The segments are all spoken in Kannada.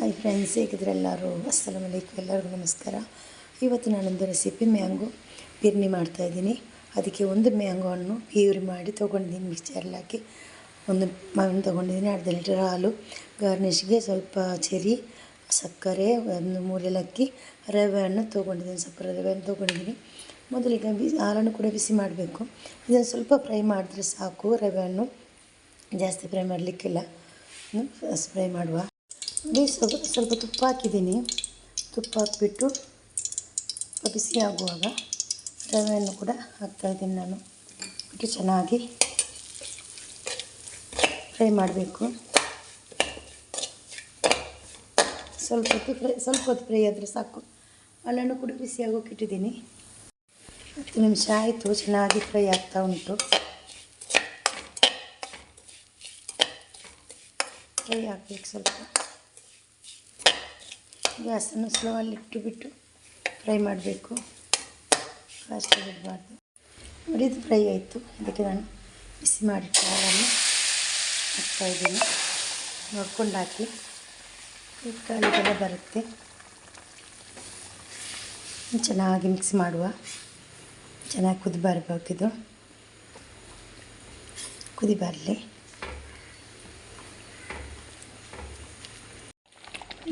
ಹಾಯ್ ಫ್ರೆಂಡ್ಸ್, ಹೇಗಿದ್ರೆ ಎಲ್ಲರೂ? ಅಸ್ಸಲಾಮು ಅಲೈಕುಮ್, ಎಲ್ಲರಿಗೂ ನಮಸ್ಕಾರ. ಇವತ್ತು ನಾನೊಂದು ರೆಸಿಪಿ ಮ್ಯಾಂಗೋ ಬಿರ್ನಿ ಮಾಡ್ತಾಯಿದ್ದೀನಿ. ಅದಕ್ಕೆ ಒಂದು ಮ್ಯಾಂಗೋ ಹಣ್ಣು ಪ್ಯೂರಿ ಮಾಡಿ ತೊಗೊಂಡಿದ್ದೀನಿ, ಮಿಕ್ಸರಲ್ಲಿ ಹಾಕಿ. ಒಂದು ಮಾವಿನ ತೊಗೊಂಡಿದ್ದೀನಿ, ಅರ್ಧ ಲೀಟರ್ ಹಾಲು, ಗಾರ್ನಿಷ್ಗೆ ಸ್ವಲ್ಪ ಚೆರಿ, ಸಕ್ಕರೆ, ಒಂದು 3 ಏಲಕ್ಕಿ, ರವೆ ಹಣ್ಣು ತೊಗೊಂಡಿದ್ದೀನಿ, ಸ್ವಲ್ಪ ರವೆ ಹಣ್ಣು ತೊಗೊಂಡಿದ್ದೀನಿ. ಮೊದಲಿಗೆ ಹಾಲನ್ನು ಕೂಡ ಬಿಸಿ ಮಾಡಬೇಕು. ಇದನ್ನು ಸ್ವಲ್ಪ ಫ್ರೈ ಮಾಡಿದ್ರೆ ಸಾಕು. ರವೆ ಹಣ್ಣು ಜಾಸ್ತಿ ಫ್ರೈ ಮಾಡಲಿಕ್ಕಿಲ್ಲ, ಫ್ರೈ ಮಾಡುವ. ಸ್ವಲ್ಪ ತುಪ್ಪ ಹಾಕಿದ್ದೀನಿ. ತುಪ್ಪ ಹಾಕಿಬಿಟ್ಟು ಬಿಸಿ ಆಗುವಾಗ ರವೆಯನ್ನು ಕೂಡ ಹಾಕ್ತಾಯಿದ್ದೀನಿ. ನಾನು ಬಿಟ್ಟು ಚೆನ್ನಾಗಿ ಫ್ರೈ ಮಾಡಬೇಕು. ಸ್ವಲ್ಪ ಹೊತ್ತು ಫ್ರೈ ಆದರೆ ಸಾಕು. ಹಾಲನ್ನು ಕೂಡ ಬಿಸಿ ಆಗೋಕೆ ಇಟ್ಟಿದ್ದೀನಿ. 10 ನಿಮಿಷ ಆಯಿತು, ಚೆನ್ನಾಗಿ ಫ್ರೈ ಆಗ್ತಾ ಉಂಟು. ಫ್ರೈ ಆಗಬೇಕು. ಸ್ವಲ್ಪ ಗ್ಯಾಸನ್ನು ಸ್ಲೋವಲ್ಲಿ ಇಟ್ಟುಬಿಟ್ಟು ಫ್ರೈ ಮಾಡಬೇಕು, ಫಾಸ್ಟಾಗಿ ಬಿಡಬಾರ್ದು. ನೋಡಿ, ಇದು ಫ್ರೈ ಆಯಿತು. ಇದಕ್ಕೆ ನಾನು ಬಿಸಿ ಮಾಡಿಟ್ಟು ಹಾಲನ್ನು ಹಾಕ್ತಾಯಿದ್ದೀನಿ. ನೋಡ್ಕೊಂಡು ಹಾಕಿ, ಗಾಳಿಗೆಲ್ಲ ಬರುತ್ತೆ. ಚೆನ್ನಾಗಿ ಮಿಕ್ಸ್ ಮಾಡುವ. ಚೆನ್ನಾಗಿ ಕುದಿ ಬರಬೇಕಿದು, ಕುದಿ ಬರಲಿ.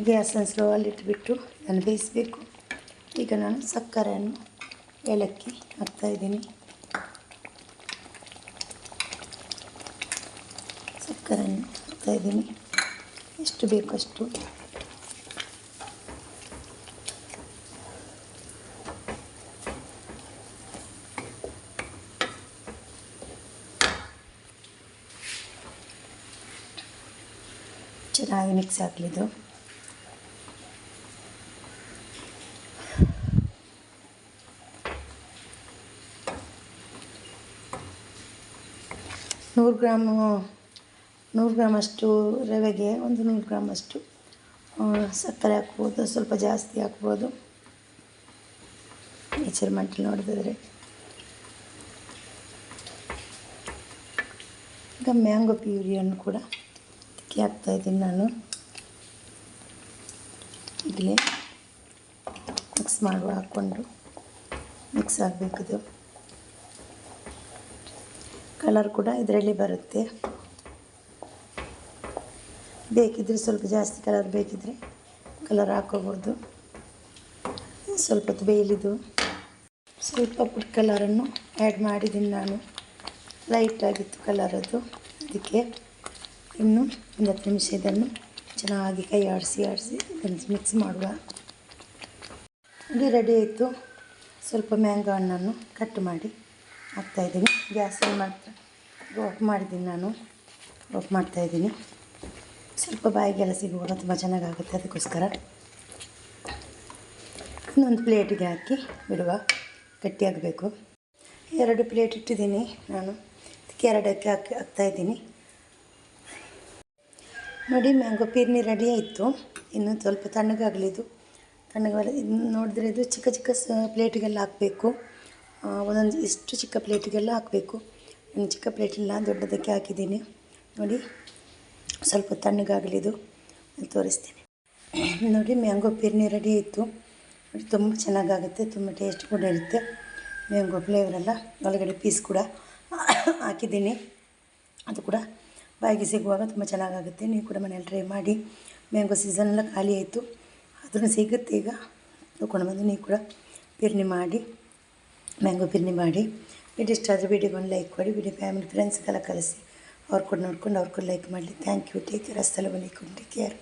ಗ್ಯಾಸನ್ನು ಸ್ಲೋವಲ್ಲಿ ಇಟ್ಬಿಟ್ಟು ನಾನು ಬೇಯಿಸಬೇಕು. ಈಗ ನಾನು ಸಕ್ಕರೆಯನ್ನು, ಏಲಕ್ಕಿ ಹಾಕ್ತಾಯಿದ್ದೀನಿ. ಸಕ್ಕರೆಯನ್ನು ಹಾಕ್ತಾಯಿದ್ದೀನಿ, ಎಷ್ಟು ಬೇಕು ಅಷ್ಟು. ಚೆನ್ನಾಗಿ ಮಿಕ್ಸ್ ಆಗಲಿದ್ದು. ನೂರು ಗ್ರಾಮಷ್ಟು ರವೆಗೆ ಒಂದು 100 ಗ್ರಾಮಷ್ಟು ಸಕ್ಕರೆ ಹಾಕ್ಬೋದು. ಸ್ವಲ್ಪ ಜಾಸ್ತಿ ಹಾಕ್ಬೋದು, ಮೆಜರ್ಮೆಂಟಲ್ಲಿ ನೋಡಿದ್ರೆ. ಈಗ ಮ್ಯಾಂಗೋ ಪ್ಯೂರಿಯನ್ನು ಕೂಡ ಅದಕ್ಕೆ ಹಾಕ್ತಾಯಿದ್ದೀನಿ ನಾನು. ಈಗಲೇ ಮಿಕ್ಸ್ ಮಾಡುವ, ಹಾಕ್ಕೊಂಡು ಮಿಕ್ಸ್ ಆಗಬೇಕಿದು. ಕಲರ್ ಕೂಡ ಇದರಲ್ಲಿ ಬರುತ್ತೆ. ಬೇಕಿದ್ದರೆ ಸ್ವಲ್ಪ ಜಾಸ್ತಿ ಕಲರ್ ಬೇಕಿದ್ದರೆ ಕಲರ್ ಹಾಕೋಬೋದು. ಸ್ವಲ್ಪ ಹೊತ್ತು ಬೇಯಲಿದ್ದು. ಸ್ವಲ್ಪ ಫುಡ್ ಕಲರನ್ನು ಆ್ಯಡ್ ಮಾಡಿದ್ದೀನಿ ನಾನು. ಲೈಟಾಗಿತ್ತು ಕಲರ್ ಅದು. ಅದಕ್ಕೆ ಇನ್ನು ಒಂದು 10 ನಿಮಿಷ ಇದನ್ನು ಚೆನ್ನಾಗಿ ಕೈ ಆಡಿಸಿ ಇದನ್ನು ಮಿಕ್ಸ್ ಮಾಡುವ. ಇದು ರೆಡಿ ಆಯಿತು. ಸ್ವಲ್ಪ ಮ್ಯಾಂಗೋ ಹಣ್ಣನ್ನು ಕಟ್ ಮಾಡಿ ಹಾಕ್ತಾಯಿದ್ದೀನಿ. ಗ್ಯಾಸಲ್ಲಿ ಮಾತ್ರ ಆಫ್ ಮಾಡಿದ್ದೀನಿ ನಾನು. ಆಫ್ ಮಾಡ್ತಾಯಿದ್ದೀನಿ. ಸ್ವಲ್ಪ ಬಾಯಿಗೆಲ್ಲ ಸಿಗುವಾಗ ತುಂಬ ಚೆನ್ನಾಗಾಗುತ್ತೆ, ಅದಕ್ಕೋಸ್ಕರ. ಇನ್ನೊಂದು ಪ್ಲೇಟಿಗೆ ಹಾಕಿ ಬಿಡುವ, ಗಟ್ಟಿಯಾಗಬೇಕು. 2 ಪ್ಲೇಟ್ ಇಟ್ಟಿದ್ದೀನಿ ನಾನು. ಅದಕ್ಕೆ 2ಕ್ಕೆ ಹಾಕ್ತಾಯಿದ್ದೀನಿ. ನೋಡಿ, ಮ್ಯಾಂಗೋ ಪೀರ್ನಿ ರೆಡಿ ಆಯಿತು. ಇನ್ನು ಸ್ವಲ್ಪ ತಣ್ಣಗಾಗಲಿದ್ದು. ಇದು ನೋಡಿದ್ರೆ ಇದು ಚಿಕ್ಕ ಪ್ಲೇಟಿಗೆಲ್ಲ ಹಾಕಬೇಕು. ಒಂದೊಂದು ಇಷ್ಟು ಚಿಕ್ಕ ಪ್ಲೇಟಿಗೆಲ್ಲ ಹಾಕಬೇಕು. ನಾನು ಚಿಕ್ಕ ಪ್ಲೇಟಿಲ್ಲ, ದೊಡ್ಡದಕ್ಕೆ ಹಾಕಿದ್ದೀನಿ. ನೋಡಿ, ಸ್ವಲ್ಪ ತಣ್ಣಗಾಗಲಿದ್ದು ತೋರಿಸ್ತೀನಿ. ನೋಡಿ, ಮ್ಯಾಂಗೋ ಪೀರ್ನಿ ರೆಡಿ ಆಯಿತು. ನೋಡಿ, ತುಂಬ ಚೆನ್ನಾಗಾಗುತ್ತೆ, ತುಂಬ ಟೇಸ್ಟ್ ಕೂಡ ಇರುತ್ತೆ. ಮ್ಯಾಂಗೋ ಫ್ಲೇವರೆಲ್ಲ ಒಳಗಡೆ ಪೀಸ್ ಕೂಡ ಹಾಕಿದ್ದೀನಿ. ಅದು ಕೂಡ ಬಾಯಿಗೆ ಸಿಗುವಾಗ ತುಂಬ ಚೆನ್ನಾಗಾಗುತ್ತೆ. ನೀವು ಕೂಡ ಮನೇಲಿ ಟ್ರೈ ಮಾಡಿ. ಮ್ಯಾಂಗೋ ಸೀಸನೆಲ್ಲ ಖಾಲಿ ಆಯಿತು, ಅದನ್ನು ಸಿಗುತ್ತೆ ಈಗ. ತೊಗೊಂಡು ಬಂದು ನೀವು ಕೂಡ ಪೀರ್ನಿ ಮಾಡಿ, ಮ್ಯಾಂಗೋ ಪೀರ್ನಿ ಮಾಡಿ. ವಿಡಿಯೋ ಇಷ್ಟ ಆದರೆ ವಿಡಿಯೋಗೆ ಒಂದು ಲೈಕ್ ಮಾಡಿ. ವಿಡಿಯೋ ಫ್ಯಾಮಿಲಿ ಫ್ರೆಂಡ್ಸ್ಗೆಲ್ಲ ಕಳಿಸಿ. ಅವ್ರು ಕೂಡ ನೋಡ್ಕೊಂಡು ಅವ್ರು ಕೂಡ ಲೈಕ್ ಮಾಡಲಿ. Thank you. Take care. ಅಸ್ಸಲಾಮು ಅಲೈಕುಮ್. Take care.